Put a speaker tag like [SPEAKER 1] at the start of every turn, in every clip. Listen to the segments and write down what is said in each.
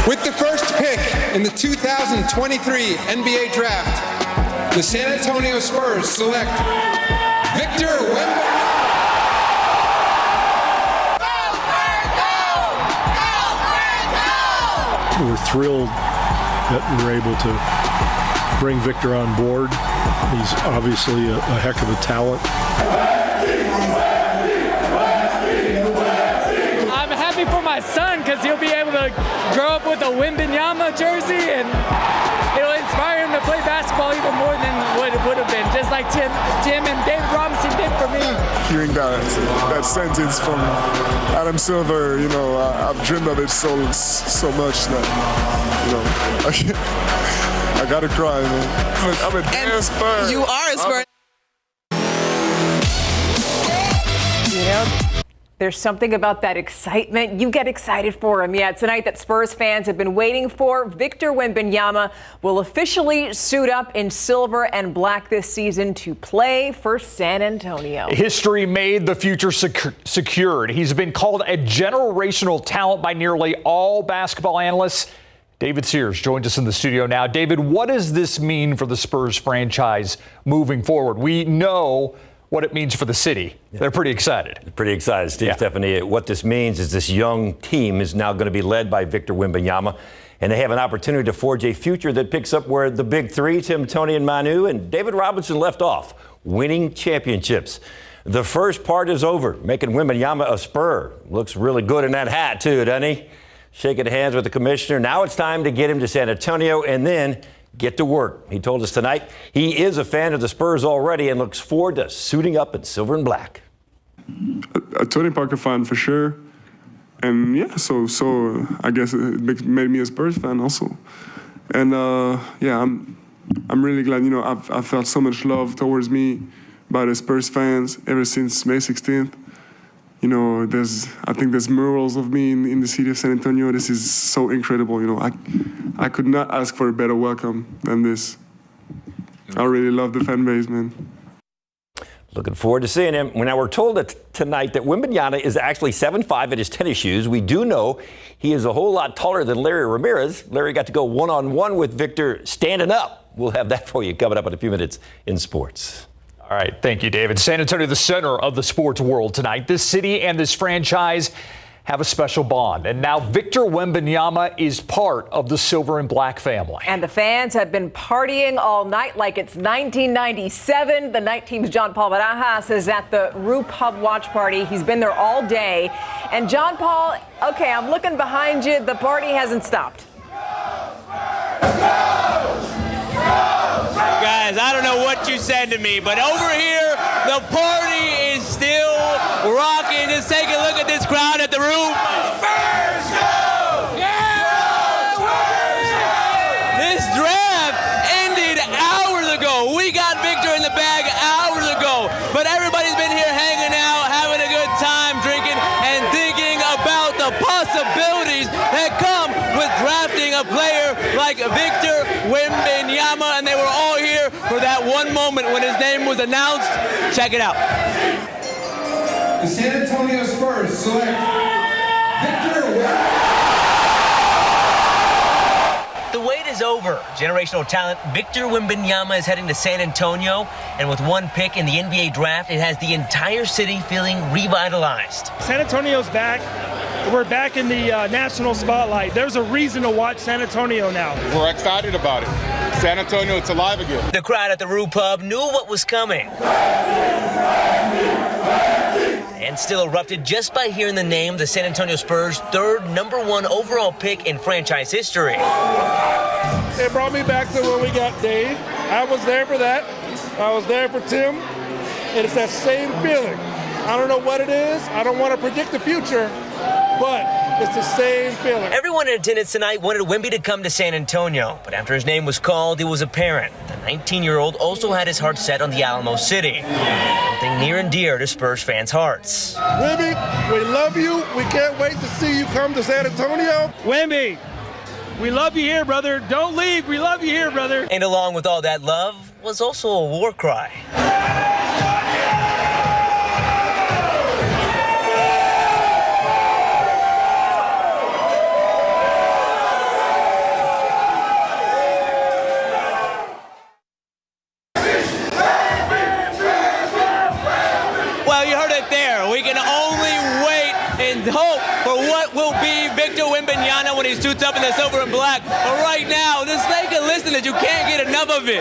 [SPEAKER 1] With the first pick in the 2023 NBA Draft, the San Antonio Spurs select Victor Wembanyama.
[SPEAKER 2] We're thrilled that we're able to bring Victor on board. He's obviously a heck of a talent.
[SPEAKER 3] I'm happy for my son because he'll be able to grow up with a Wembanyama jersey, and it'll inspire him to play basketball even more than what it would have been, just like Tim and David Robinson did for me.
[SPEAKER 4] Hearing that sentence from Adam Silver, I've dreamed of it so much that, I gotta cry, man. I'm a damn Spurs.
[SPEAKER 5] You are a Spurs.
[SPEAKER 6] There's something about that excitement. You get excited for him. Yeah, tonight that Spurs fans have been waiting for. Victor Wembanyama will officially suit up in silver and black this season to play for San Antonio.
[SPEAKER 7] History made, the future secured. He's been called a generational talent by nearly all basketball analysts. David Sears joins us in the studio now. David, what does this mean for the Spurs franchise moving forward? We know what it means for the city. They're pretty excited.
[SPEAKER 8] Pretty excited, Steve. Stephanie. What this means is this young team is now going to be led by Victor Wembanyama, and they have an opportunity to forge a future that picks up where the big three, Tim, Tony, and Manu, and David Robinson left off, winning championships. The first part is over, making Wembanyama a Spur. Looks really good in that hat, too, doesn't he? Shaking hands with the commissioner. Now it's time to get him to San Antonio and then get to work. He told us tonight he is a fan of the Spurs already and looks forward to suiting up in silver and black.
[SPEAKER 4] A Tony Parker fan for sure. And yeah, so I guess it made me a Spurs fan also. And I'm really glad, I've felt so much love towards me by the Spurs fans ever since May 16th. I think there's murals of me in the city of San Antonio. This is so incredible. I could not ask for a better welcome than this. I really love the fan base, man.
[SPEAKER 8] Looking forward to seeing him. Now, we're told tonight that Wembanyama is actually 7'5" in his tennis shoes. We do know he is a whole lot taller than Larry Ramirez. Larry got to go one-on-one with Victor standing up. We'll have that for you coming up in a few minutes in sports.
[SPEAKER 7] All right. Thank you, David. San Antonio, the center of the sports world tonight. This city and this franchise have a special bond. And now Victor Wembanyama is part of the silver and black family.
[SPEAKER 6] And the fans have been partying all night like it's 1997. The night team's John Paul Barajas is at the Rue Pub watch party. He's been there all day. And John Paul, okay, I'm looking behind you. The party hasn't stopped.
[SPEAKER 9] Guys, I don't know what you said to me, but over here, the party is still rocking. Just take a look at this crowd at the roof. Spurs go! Yeah! This draft ended hours ago. We got Victor in the bag hours ago, but everybody's been here hanging out, having a good time, drinking, and thinking about the possibilities that come with drafting a player like Victor Wembanyama, and they were all here for that one moment when his name was announced. Check it out.
[SPEAKER 1] The San Antonio Spurs select Victor Wembanyama.
[SPEAKER 10] The wait is over. Generational talent Victor Wembanyama is heading to San Antonio, and with one pick in the NBA draft, it has the entire city feeling revitalized.
[SPEAKER 3] San Antonio's back. We're back in the national spotlight. There's a reason to watch San Antonio now.
[SPEAKER 11] We're excited about it. San Antonio, it's alive again.
[SPEAKER 10] The crowd at the Rue Pub knew what was coming and still erupted just by hearing the name, the San Antonio Spurs' third #1 overall pick in franchise history.
[SPEAKER 12] It brought me back to when we got Dave. I was there for that. I was there for Tim. And it's that same feeling. I don't know what it is. I don't want to predict the future, but it's the same feeling.
[SPEAKER 10] Everyone in attendance tonight wanted Wemby to come to San Antonio, but after his name was called, it was apparent the 19-year-old also had his heart set on the Alamo City, something near and dear to Spurs fans' hearts.
[SPEAKER 12] Wemby, we love you. We can't wait to see you come to San Antonio.
[SPEAKER 3] Wemby, we love you here, brother. Don't leave. We love you here, brother.
[SPEAKER 10] And along with all that love was also a war cry.
[SPEAKER 9] Victor Wembanyama when he suits up in the silver and black. But right now, just take a listen that you can't get enough of it.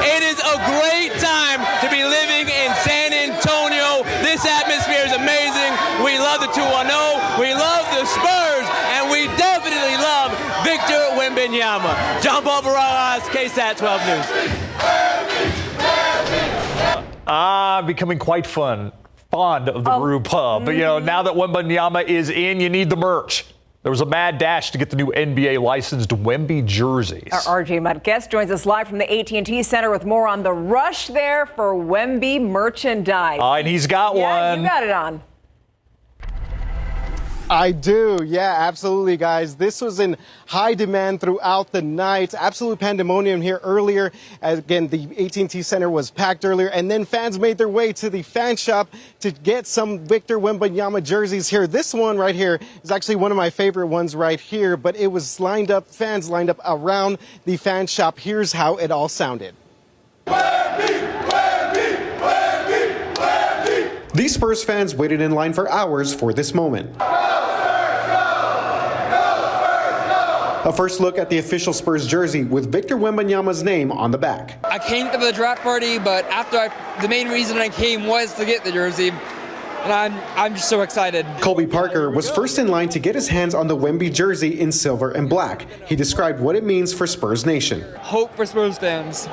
[SPEAKER 9] It is a great time to be living in San Antonio. This atmosphere is amazing. We love the 2-1-0. We love the Spurs. And we definitely love Victor Wembanyama. John Paul Barajas, KSAT 12 News.
[SPEAKER 7] Becoming quite fond of the Brew Pub. But, now that Wembanyama is in, you need the merch. There was a mad dash to get the new NBA licensed Wemby jerseys.
[SPEAKER 6] Our RJ Marquez joins us live from the AT&T Center with more on the rush there for Wemby merchandise.
[SPEAKER 7] And he's got one.
[SPEAKER 6] You got it on.
[SPEAKER 5] I do. Yeah, absolutely, guys. This was in high demand throughout the night. Absolute pandemonium here earlier. Again, the AT&T Center was packed earlier, and then fans made their way to the fan shop to get some Victor Wembanyama jerseys here. This one right here is actually one of my favorite ones right here, but it was lined up, fans lined up around the fan shop. Here's how it all sounded.
[SPEAKER 13] These Spurs fans waited in line for hours for this moment. A first look at the official Spurs jersey with Victor Wembanyama's name on the back.
[SPEAKER 3] I came to the draft party, but the main reason I came was to get the jersey. And I'm just so excited.
[SPEAKER 13] Colby Parker was first in line to get his hands on the Wemby jersey in silver and black. He described what it means for Spurs Nation.
[SPEAKER 3] Hope for Spurs fans.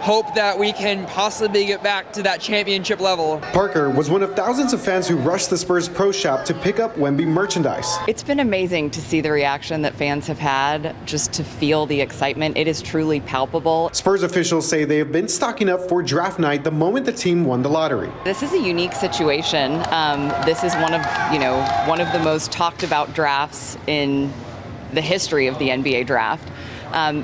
[SPEAKER 3] Hope that we can possibly get back to that championship level.
[SPEAKER 13] Parker was one of thousands of fans who rushed the Spurs Pro Shop to pick up Wemby merchandise.
[SPEAKER 14] It's been amazing to see the reaction that fans have had, just to feel the excitement. It is truly palpable.
[SPEAKER 13] Spurs officials say they have been stocking up for draft night the moment the team won the lottery.
[SPEAKER 14] This is a unique situation. This is one of the most talked about drafts in the history of the NBA draft.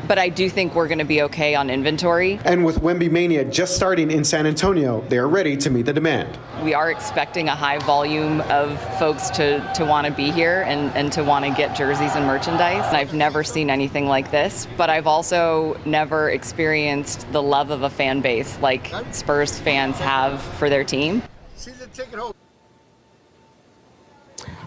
[SPEAKER 14] But I do think we're going to be okay on inventory.
[SPEAKER 13] And with Wemby Mania just starting in San Antonio, they are ready to meet the demand.
[SPEAKER 14] We are expecting a high volume of folks to want to be here and to want to get jerseys and merchandise. I've never seen anything like this, but I've also never experienced the love of a fan base like Spurs fans have for their team.
[SPEAKER 5] Season ticket holder.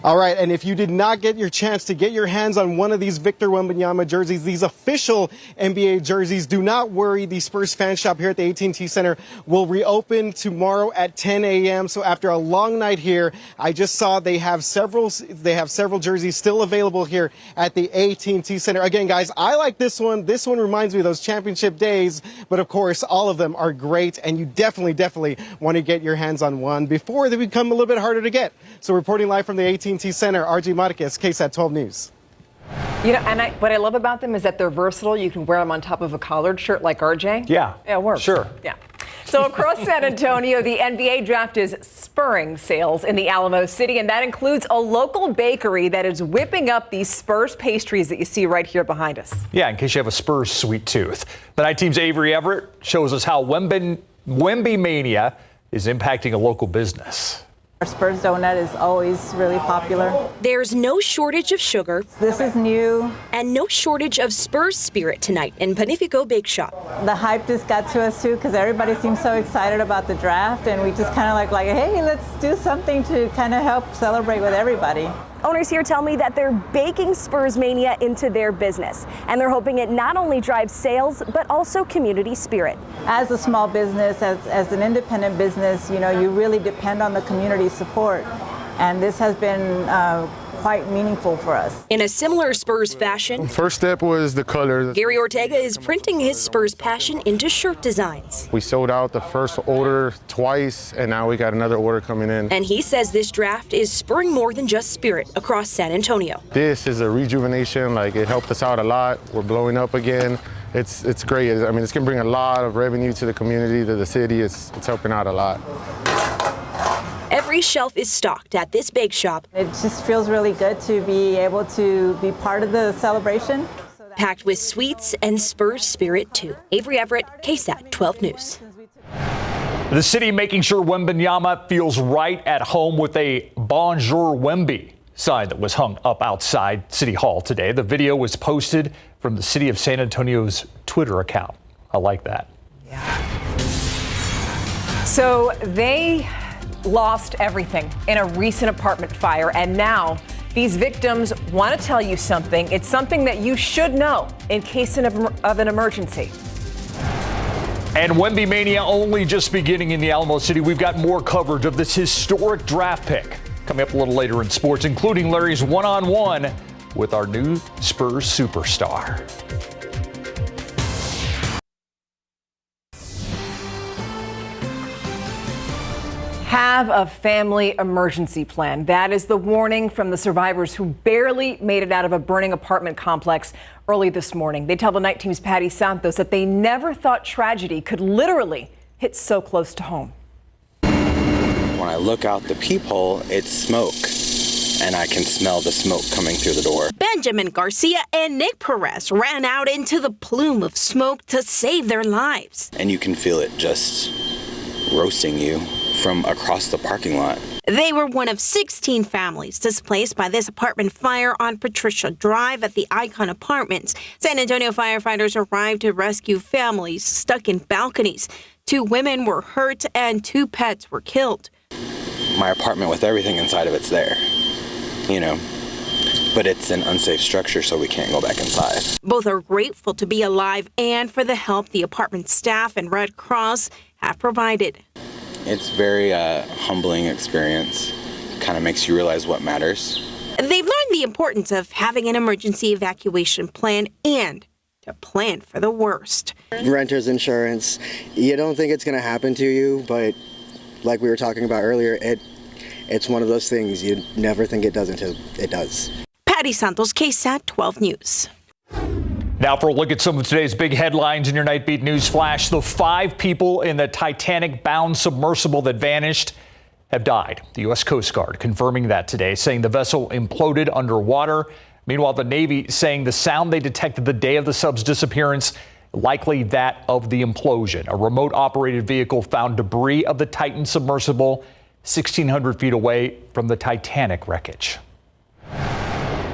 [SPEAKER 5] All right, and if you did not get your chance to get your hands on one of these Victor Wembanyama jerseys, these official NBA jerseys, do not worry. The Spurs fan shop here at the AT&T Center will reopen tomorrow at 10 a.m. So after a long night here, I just saw they have several jerseys still available here at the AT&T Center. Again, guys, I like this one. This one reminds me of those championship days, but of course, all of them are great, and you definitely want to get your hands on one before they become a little bit harder to get. So reporting live from the AT&T Center, RJ Marquez, KSAT 12 News.
[SPEAKER 6] And what I love about them is that they're versatile. You can wear them on top of a collared shirt like RJ.
[SPEAKER 7] Yeah.
[SPEAKER 6] Yeah, it works.
[SPEAKER 7] Sure.
[SPEAKER 6] Yeah. So across San Antonio, the NBA draft is spurring sales in the Alamo City, and that includes a local bakery that is whipping up these Spurs pastries that you see right here behind us.
[SPEAKER 7] Yeah, in case you have a Spurs sweet tooth. The night team's Avery Everett shows us how Wemby Mania is impacting a local business.
[SPEAKER 15] Our Spurs donut is always really popular.
[SPEAKER 16] There's no shortage of sugar.
[SPEAKER 15] This is new.
[SPEAKER 16] And no shortage of Spurs spirit tonight in Panifico Bake Shop.
[SPEAKER 15] The hype just got to us too because everybody seems so excited about the draft, and we just kind of like, hey, let's do something to kind of help celebrate with everybody.
[SPEAKER 16] Owners here tell me that they're baking Spurs Mania into their business, and they're hoping it not only drives sales, but also community spirit.
[SPEAKER 15] As a small business, as an independent business, you really depend on the community support, and this has been quite meaningful for us.
[SPEAKER 16] In a similar Spurs fashion,
[SPEAKER 11] First step was the colors.
[SPEAKER 16] Gary Ortega is printing his Spurs passion into shirt designs.
[SPEAKER 11] We sold out the first order twice, and now we got another order coming in.
[SPEAKER 16] And he says this draft is spurring more than just spirit across San Antonio.
[SPEAKER 11] This is a rejuvenation. It helped us out a lot. We're blowing up again. It's great. I mean, it's going to bring a lot of revenue to the community, to the city. It's helping out a lot.
[SPEAKER 16] Every shelf is stocked at this bake shop.
[SPEAKER 15] It just feels really good to be able to be part of the celebration.
[SPEAKER 16] Packed with sweets and Spurs spirit too. Avery Everett, KSAT 12 News.
[SPEAKER 7] The city making sure Wembanyama feels right at home with a Bonjour Wemby sign that was hung up outside City Hall today. The video was posted from the city of San Antonio's Twitter account. I like that.
[SPEAKER 6] So they lost everything in a recent apartment fire, and now these victims want to tell you something. It's something that you should know in case of an emergency.
[SPEAKER 7] And Wemby mania only just beginning in the Alamo City. We've got more coverage of this historic draft pick coming up a little later in sports, including Larry's one-on-one with our new Spurs superstar.
[SPEAKER 6] Have a family emergency plan. That is the warning from the survivors who barely made it out of a burning apartment complex early this morning. They tell the Night Team's Patty Santos that they never thought tragedy could literally hit so close to home.
[SPEAKER 17] When I look out the peephole, it's smoke, and I can smell the smoke coming through the door.
[SPEAKER 18] Benjamin Garcia and Nick Perez ran out into the plume of smoke to save their lives.
[SPEAKER 17] And you can feel it just roasting you from across the parking lot.
[SPEAKER 18] They were one of 16 families displaced by this apartment fire on Patricia Drive at the Icon Apartments. San Antonio firefighters arrived to rescue families stuck in balconies. 2 women were hurt and 2 pets were killed.
[SPEAKER 17] My apartment with everything inside of it's there, but it's an unsafe structure, so we can't go back inside.
[SPEAKER 18] Both are grateful to be alive and for the help the apartment staff and Red Cross have provided.
[SPEAKER 17] It's very humbling experience. Kind of makes you realize what matters.
[SPEAKER 18] They've learned the importance of having an emergency evacuation plan and to plan for the worst.
[SPEAKER 19] Renter's insurance, you don't think it's going to happen to you, but like we were talking about earlier, it's one of those things you never think it does until it does.
[SPEAKER 18] Patty Santos, KSAT 12 News.
[SPEAKER 7] Now for a look at some of today's big headlines in your Nightbeat News Flash. The 5 people in the Titanic-bound submersible that vanished have died. The U.S. Coast Guard confirming that today, saying the vessel imploded underwater. Meanwhile, the Navy saying the sound they detected the day of the sub's disappearance, likely that of the implosion. A remote-operated vehicle found debris of the Titan submersible 1,600 feet away from the Titanic wreckage.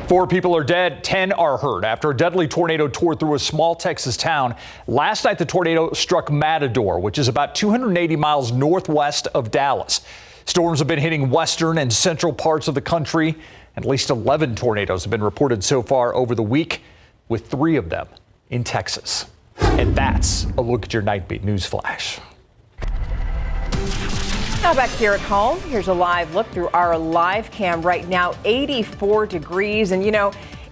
[SPEAKER 7] 4 people are dead, 10 are hurt after a deadly tornado tore through a small Texas town. Last night, the tornado struck Matador, which is about 280 miles northwest of Dallas. Storms have been hitting western and central parts of the country. At least 11 tornadoes have been reported so far over the week, with 3 of them in Texas. And that's a look at your Nightbeat News Flash.
[SPEAKER 6] Now back here at home, here's a live look through our live cam right now, 84 degrees. And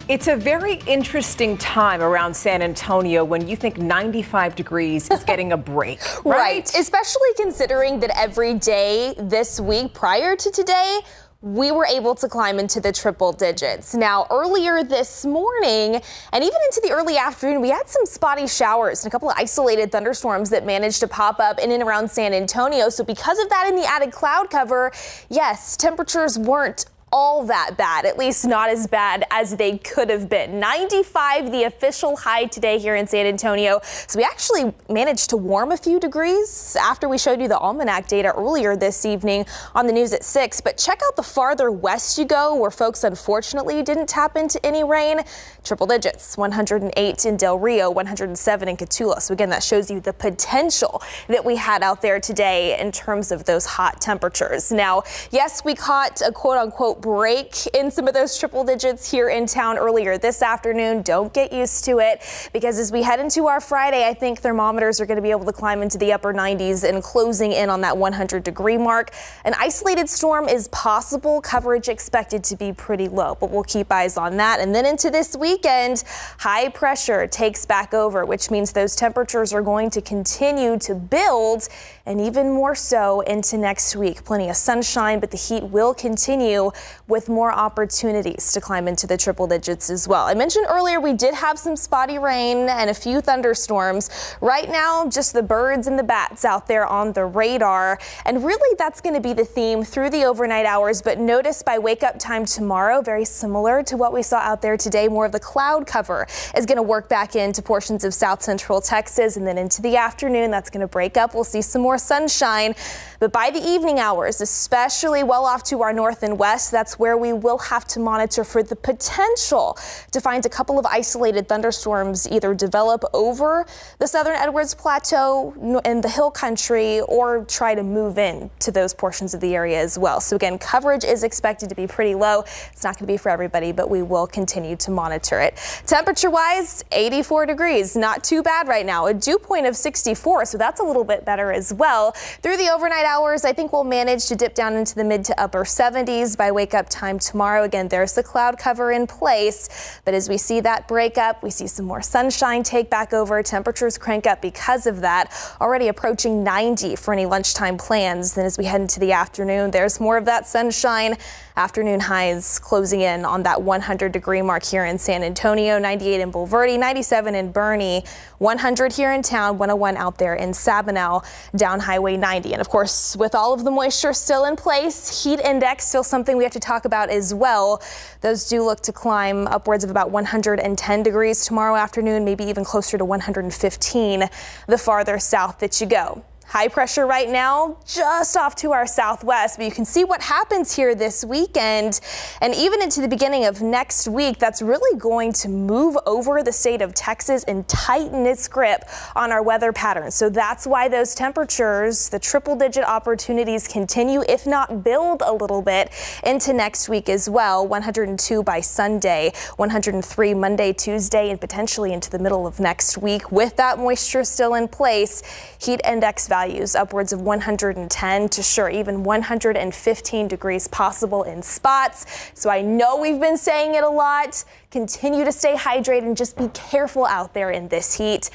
[SPEAKER 6] it's a very interesting time around San Antonio when you think 95 degrees is getting a break, right?
[SPEAKER 20] Especially considering that every day this week prior to today, we were able to climb into the triple digits. Now, earlier this morning and even into the early afternoon, we had some spotty showers and a couple of isolated thunderstorms that managed to pop up in and around San Antonio. So because of that and the added cloud cover, yes, temperatures weren't all that bad, at least not as bad as they could have been. 95, the official high today here in San Antonio. So we actually managed to warm a few degrees after we showed you the almanac data earlier this evening on the news at 6. But check out the farther west you go, where folks unfortunately didn't tap into any rain. Triple digits, 108 in Del Rio, 107 in Cotulla. So again, that shows you the potential that we had out there today in terms of those hot temperatures. Now, yes, we caught a quote unquote break in some of those triple digits here in town earlier this afternoon. Don't get used to it, because as we head into our Friday, I think thermometers are going to be able to climb into the upper 90s and closing in on that 100-degree mark. An isolated storm is possible. Coverage expected to be pretty low, but we'll keep eyes on that. And then into this weekend, high pressure takes back over, which means those temperatures are going to continue to build, and even more so into next week. Plenty of sunshine, but the heat will continue with more opportunities to climb into the triple digits as well. I mentioned earlier we did have some spotty rain and a few thunderstorms. Right now, just the birds and the bats out there on the radar. And really, that's going to be the theme through the overnight hours. But notice by wake up time tomorrow, very similar to what we saw out there today, more of the cloud cover is going to work back into portions of south central Texas. And then into the afternoon, that's going to break up. We'll see some more more sunshine. But by the evening hours, especially well off to our north and west, that's where we will have to monitor for the potential to find a couple of isolated thunderstorms either develop over the southern Edwards Plateau in the hill country or try to move in to those portions of the area as well. So again, coverage is expected to be pretty low. It's not going to be for everybody, but we will continue to monitor it. Temperature wise, 84 degrees, not too bad right now. A dew point of 64, so that's a little bit better as well. Through the overnight hours, I think we'll manage to dip down into the mid to upper 70s by wake up time tomorrow. Again, there's the cloud cover in place, but as we see that break up, we see some more sunshine take back over. Temperatures crank up because of that, already approaching 90 for any lunchtime plans. Then as we head into the afternoon, there's more of that sunshine. Afternoon highs closing in on that 100-degree mark here in San Antonio, 98 in Bulverde, 97 in Bernie, 100 here in town, 101 out there in Sabinal, down Highway 90. And of course, with all of the moisture still in place, heat index still something we have to talk about as well. Those do look to climb upwards of about 110 degrees tomorrow afternoon, maybe even closer to 115 the farther south that you go. High pressure right now just off to our southwest, but you can see what happens here this weekend and even into the beginning of next week. That's really going to move over the state of Texas and tighten its grip on our weather patterns. So that's why those temperatures, the triple-digit opportunities continue, if not build a little bit into next week as well. 102 by Sunday, 103 Monday, Tuesday, and potentially into the middle of next week. With that moisture still in place, heat index values upwards of 110 to sure even 115 degrees possible in spots. So I know we've been saying it a lot. Continue to stay hydrated and just be careful out there in this heat.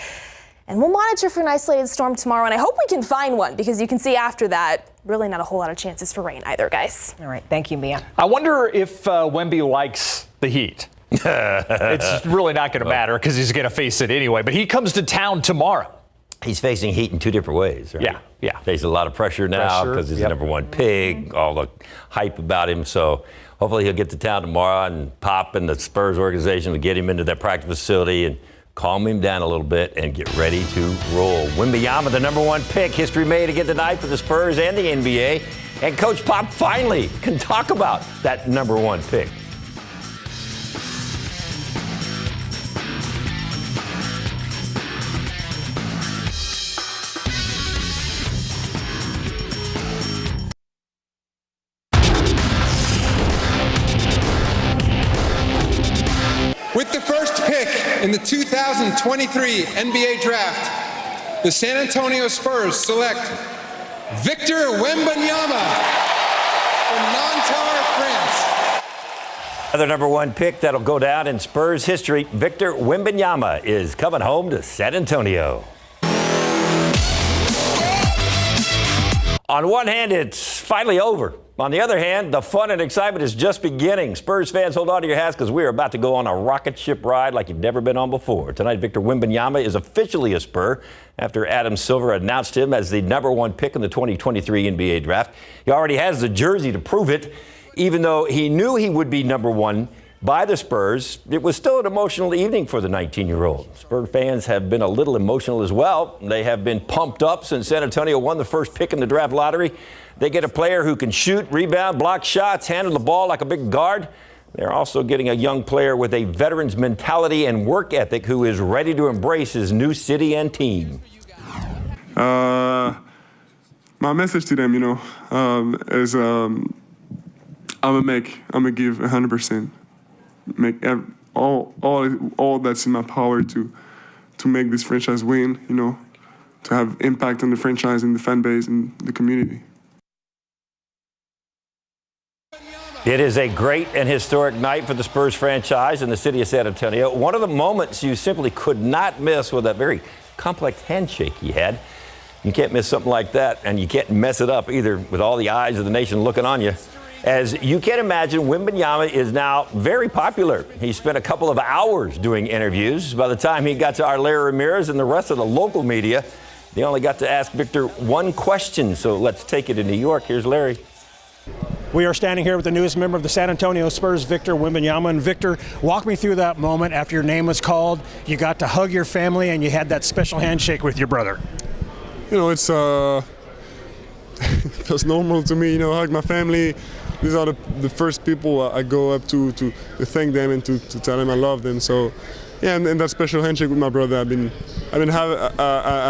[SPEAKER 20] And we'll monitor for an isolated storm tomorrow, and I hope we can find one because you can see after that, really not a whole lot of chances for rain either, guys.
[SPEAKER 6] All right, thank you, Mia.
[SPEAKER 7] I wonder if Wemby likes the heat. It's really not going to matter because he's going to face it anyway, but he comes to town tomorrow.
[SPEAKER 8] He's facing heat in two different ways, right?
[SPEAKER 7] Yeah.
[SPEAKER 8] Facing a lot of pressure now because he's the number one pick, all the hype about him. So hopefully he'll get to town tomorrow and Pop and the Spurs organization will get him into that practice facility and calm him down a little bit and get ready to roll. Wembanyama, the number one pick, history made again tonight for the Spurs and the NBA. And Coach Pop finally can talk about that number one pick.
[SPEAKER 1] With the first pick in the 2023 NBA Draft, the San Antonio Spurs select Victor Wembanyama from Nanterre, France.
[SPEAKER 8] Another number one pick that'll go down in Spurs history, Victor Wembanyama, is coming home to San Antonio. On one hand, it's finally over. On the other hand, the fun and excitement is just beginning. Spurs fans, hold on to your hats because we are about to go on a rocket ship ride like you've never been on before. Tonight, Victor Wembanyama is officially a Spur after Adam Silver announced him as the number one pick in the 2023 NBA Draft. He already has the jersey to prove it. Even though he knew he would be number one by the Spurs, it was still an emotional evening for the 19-year-old. Spurs fans have been a little emotional as well. They have been pumped up since San Antonio won the first pick in the draft lottery. They get a player who can shoot, rebound, block shots, handle the ball like a big guard. They're also getting a young player with a veteran's mentality and work ethic who is ready to embrace his new city and team.
[SPEAKER 4] My message to them, is I'm gonna give 100%. Make all that's in my power to make this franchise win, to have impact on the franchise and the fan base and the community.
[SPEAKER 8] It is a great and historic night for the Spurs franchise in the city of San Antonio. One of the moments you simply could not miss with that very complex handshake he had. You can't miss something like that, and you can't mess it up either with all the eyes of the nation looking on you. As you can imagine, Wembanyama is now very popular. He spent a couple of hours doing interviews. By the time he got to our Larry Ramirez and the rest of the local media, they only got to ask Victor one question. So let's take it to New York. Here's Larry.
[SPEAKER 21] We are standing here with the newest member of the San Antonio Spurs, Victor Wembanyama. And Victor, walk me through that moment after your name was called. You got to hug your family and you had that special handshake with your brother.
[SPEAKER 4] It's feels normal to me, hug my family. These are the first people I go up to thank them and to tell them I love them. So, yeah, and that special handshake with my brother, I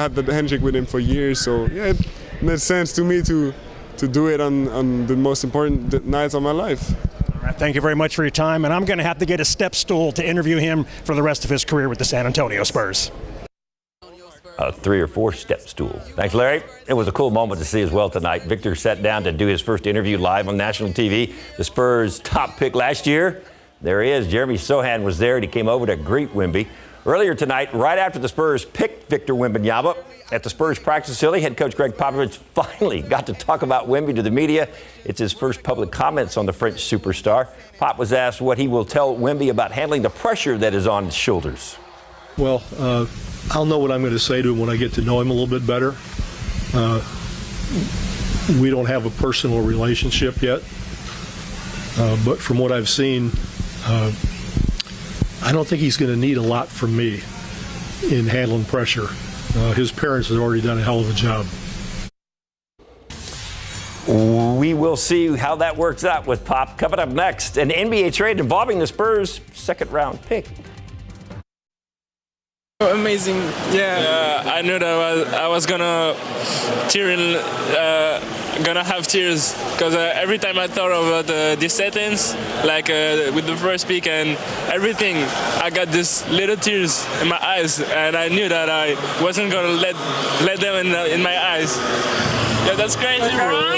[SPEAKER 4] had the handshake with him for years. So, yeah, it made sense to me to do it on the most important nights of my life.
[SPEAKER 21] All right, thank you very much for your time, and I'm going to have to get a step stool to interview him for the rest of his career with the San Antonio Spurs.
[SPEAKER 8] A 3 or 4 step stool. Thanks, Larry. It was a cool moment to see as well tonight. Victor sat down to do his first interview live on national TV. The Spurs' top pick last year. There he is. Jeremy Sohan was there, and he came over to greet Wemby. Earlier tonight, right after the Spurs picked Victor Wembanyama at the Spurs practice facility, head coach Greg Popovich finally got to talk about Wemby to the media. It's his first public comments on the French superstar. Pop was asked what he will tell Wemby about handling the pressure that is on his shoulders.
[SPEAKER 2] Well, I'll know what I'm going to say to him when I get to know him a little bit better. We don't have a personal relationship yet, but from what I've seen, I don't think he's going to need a lot from me in handling pressure. His parents have already done a hell of a job.
[SPEAKER 8] We will see how that works out with Pop. Coming up next, an NBA trade involving the Spurs' second-round pick.
[SPEAKER 22] Amazing, yeah. I knew that I was gonna gonna have tears because every time I thought about the settings, like with the first pick and everything, I got this little tears in my eyes, and I knew that I wasn't gonna let them in my eyes. Yeah, that's crazy, bro.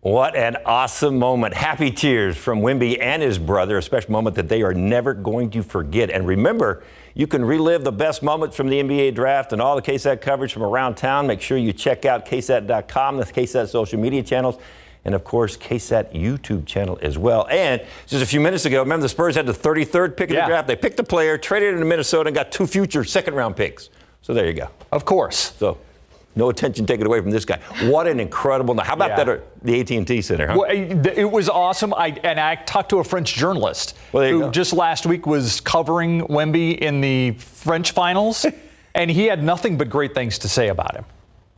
[SPEAKER 8] What an awesome moment. Happy tears from Wemby and his brother, a special moment that they are never going to forget. And remember, you can relive the best moments from the NBA draft and all the KSAT coverage from around town. Make sure you check out KSAT.com, the KSAT social media channels, and of course, KSAT YouTube channel as well. And just a few minutes ago, remember the Spurs had the 33rd pick in the draft. They picked a player, traded it into Minnesota, and got 2 future second-round picks. So there you go.
[SPEAKER 7] Of course.
[SPEAKER 8] So no attention taken away from this guy. What an incredible night. How about that at the AT&T Center, huh?
[SPEAKER 7] Well, it was awesome. I talked to a French journalist who just last week was covering Wemby in the French finals, and he had nothing but great things to say about him.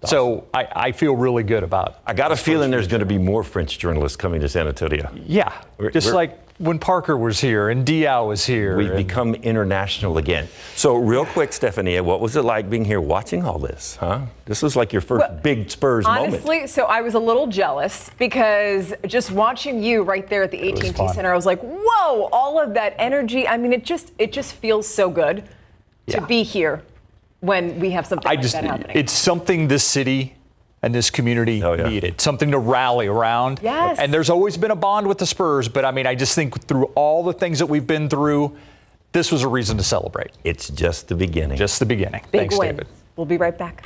[SPEAKER 7] Awesome. So I feel really good about.
[SPEAKER 8] I got a feeling there's going to be more French journalists coming to San Antonio.
[SPEAKER 7] Yeah, just like when Parker was here and Diaw was here.
[SPEAKER 8] We've become international again. So real quick, Stephania, what was it like being here watching all this, huh? This was like your first big Spurs moment.
[SPEAKER 6] Honestly, so I was a little jealous because just watching you right there at the AT&T Center, I was like, whoa, all of that energy. I mean, it just feels so good to be here when we have something like that happening.
[SPEAKER 7] It's something this city and this community needed, something to rally around.
[SPEAKER 6] Yes.
[SPEAKER 7] And there's always been a bond with the Spurs, but I mean, I just think through all the things that we've been through, this was a reason to celebrate.
[SPEAKER 8] It's just the beginning.
[SPEAKER 7] Just the beginning.
[SPEAKER 6] Big
[SPEAKER 7] Thanks,
[SPEAKER 6] win.
[SPEAKER 7] David.
[SPEAKER 6] We'll be right back.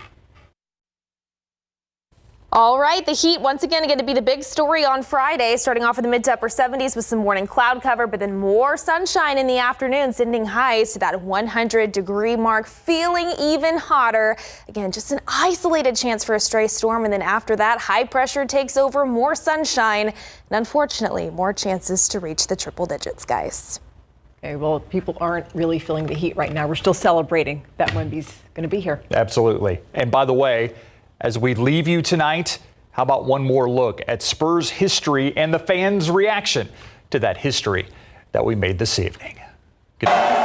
[SPEAKER 20] All right, the Heat once again going to be the big story on Friday, starting off in the mid to upper 70s with some morning cloud cover, but then more sunshine in the afternoon, sending highs to that 100-degree mark, feeling even hotter. Again, just an isolated chance for a stray storm, and then after that, high pressure takes over, more sunshine, and unfortunately, more chances to reach the triple digits, guys.
[SPEAKER 6] Okay, well, people aren't really feeling the heat right now. We're still celebrating that Wemby's going to be here.
[SPEAKER 7] Absolutely. And by the way, as we leave you tonight, how about one more look at Spurs history and the fans' reaction to that history that we made this evening? Good night.